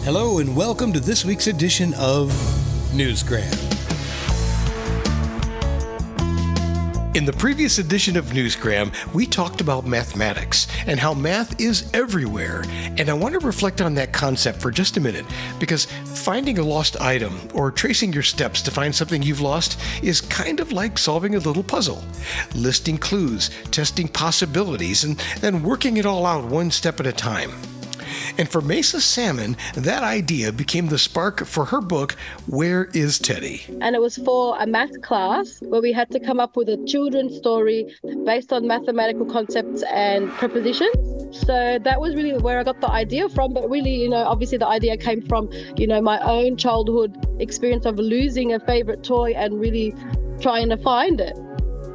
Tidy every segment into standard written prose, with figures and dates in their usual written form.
Hello and welcome to this week's edition of Newsgram. In the previous edition of Newsgram, we talked about mathematics and how math is everywhere. And I want to reflect on that concept for just a minute, because finding a lost item or tracing your steps to find something you've lost is kind of like solving a little puzzle. Listing clues, testing possibilities, and then working it all out one step at a time. And for Maisa Samman, that idea became the spark for her book, Where is Teddy? And it was for a math class where we had to come up with a children's story based on mathematical concepts and prepositions. So that was really where I got the idea from. But really, obviously the idea came from, my own childhood experience of losing a favorite toy and really trying to find it.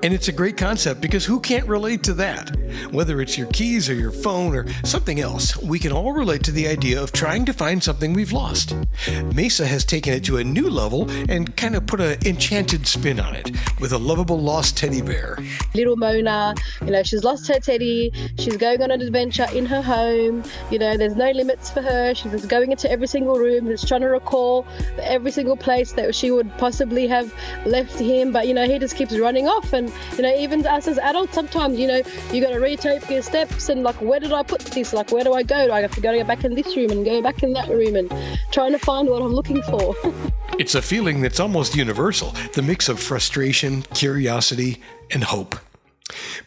And it's a great concept because who can't relate to that? Whether it's your keys or your phone or something else, we can all relate to the idea of trying to find something we've lost. Maisa has taken it to a new level and kind of put an enchanted spin on it with a lovable lost teddy bear. Little Mona, she's lost her teddy. She's going on an adventure in her home. There's no limits for her. She's just going into every single room and just trying to recall every single place that she would possibly have left him. But, he just keeps running off. And even us as adults, sometimes, you got to retake your steps and where did I put this? Where do I go? Do I have to go back in this room and go back in that room and trying to find what I'm looking for? It's a feeling that's almost universal, the mix of frustration, curiosity, and hope.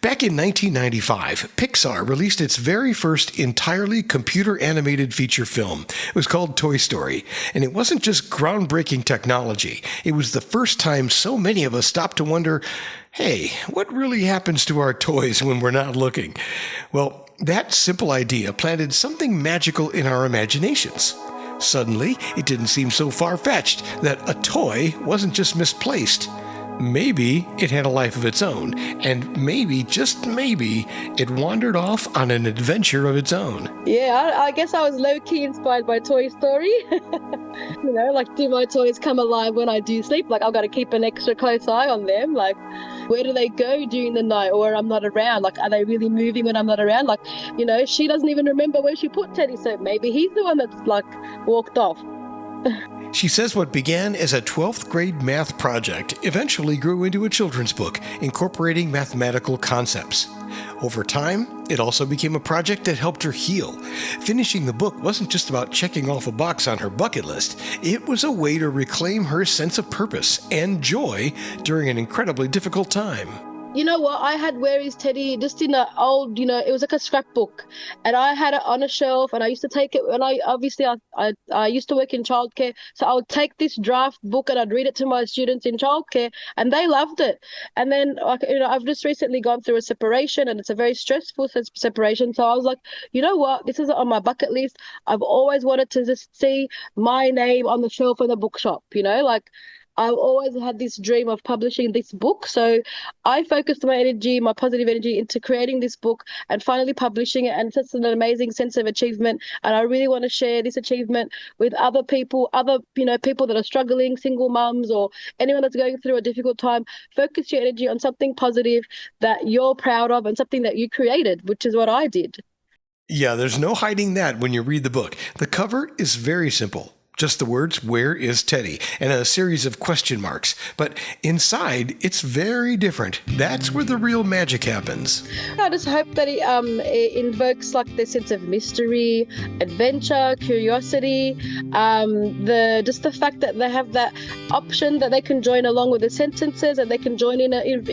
Back in 1995, Pixar released its very first entirely computer-animated feature film. It was called Toy Story, and it wasn't just groundbreaking technology. It was the first time so many of us stopped to wonder, hey, what really happens to our toys when we're not looking? Well, that simple idea planted something magical in our imaginations. Suddenly, it didn't seem so far-fetched that a toy wasn't just misplaced. Maybe it had a life of its own, and maybe, just maybe, it wandered off on an adventure of its own. Yeah, I guess I was low-key inspired by Toy Story. Do my toys come alive when I do sleep? I've got to keep an extra close eye on them. Where do they go during the night or I'm not around? Are they really moving when I'm not around? She doesn't even remember where she put Teddy, so maybe he's the one that's, walked off. She says what began as a 12th grade math project eventually grew into a children's book incorporating mathematical concepts. Over time, it also became a project that helped her heal. Finishing the book wasn't just about checking off a box on her bucket list. It was a way to reclaim her sense of purpose and joy during an incredibly difficult time. You know what? I had Where is Teddy just in an old, it was like a scrapbook, and I had it on a shelf, and I used to take it when I used to work in childcare, so I would take this draft book and I'd read it to my students in childcare, and they loved it. And then, I've just recently gone through a separation, and it's a very stressful separation, so I was like, you know what? This is on my bucket list. I've always wanted to just see my name on the shelf in the bookshop, I've always had this dream of publishing this book. So I focused my positive energy into creating this book and finally publishing it. And it's just an amazing sense of achievement. And I really want to share this achievement with other people, people that are struggling, single mums or anyone that's going through a difficult time. Focus your energy on something positive that you're proud of and something that you created, which is what I did. Yeah, there's no hiding that when you read the book. The cover is very simple. Just the words, Where is Teddy? And a series of question marks. But inside, it's very different. That's where the real magic happens. I just hope that it invokes the sense of mystery, adventure, curiosity, the fact that they have that option that they can join along with the sentences and they can join in,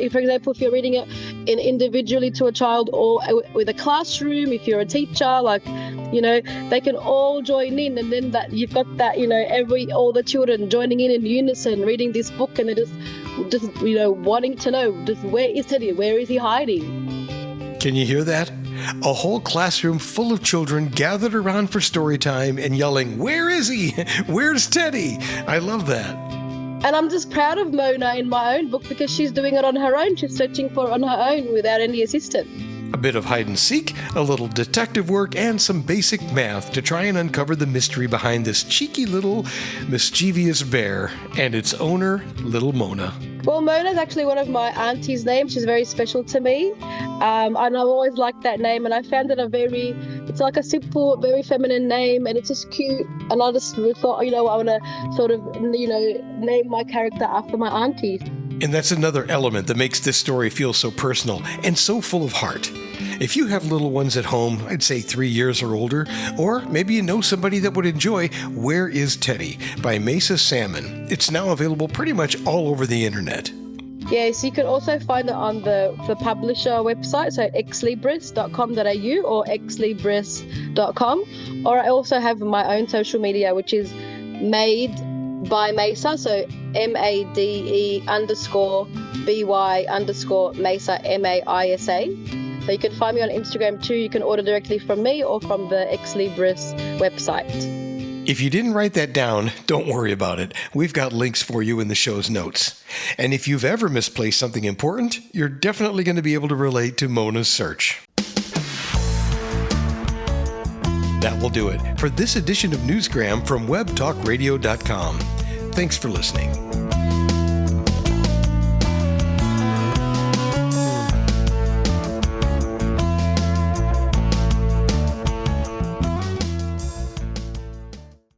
for example, if you're reading it individually to a child or with a classroom, if you're a teacher, they can all join in, and then that you've got that all the children joining in unison reading this book, and they're just wanting to know just where is Teddy, where is he hiding. Can you hear that? A whole classroom full of children gathered around for story time and yelling, where is he? Where's Teddy? I love that. And I'm just proud of Mona in my own book because she's doing it on her own. She's searching for it on her own without any assistance. A bit of hide and seek, a little detective work, and some basic math to try and uncover the mystery behind this cheeky little mischievous bear and its owner, little Mona. Well, Mona's actually one of my auntie's names. She's very special to me. And I've always liked that name, and I found it a very, It's like a simple, very feminine name, and it's just cute. And I just thought, I want to sort of, name my character after my auntie. And that's another element that makes this story feel so personal and so full of heart. If you have little ones at home, I'd say 3 years or older, or maybe you know somebody that would enjoy Where is Teddy by Maisa Samman. It's now available pretty much all over the internet. Yes, you can also find it on the publisher website, so exlibris.com.au or exlibris.com. Or I also have my own social media, which is Made by Maisa, so MADE_BY_Maisa, MAISA. So you can find me on Instagram too. You can order directly from me or from the Ex Libris website. If you didn't write that down, don't worry about it. We've got links for you in the show's notes. And if you've ever misplaced something important, you're definitely going to be able to relate to Mona's search. That will do it for this edition of Newsgram from webtalkradio.com. Thanks for listening.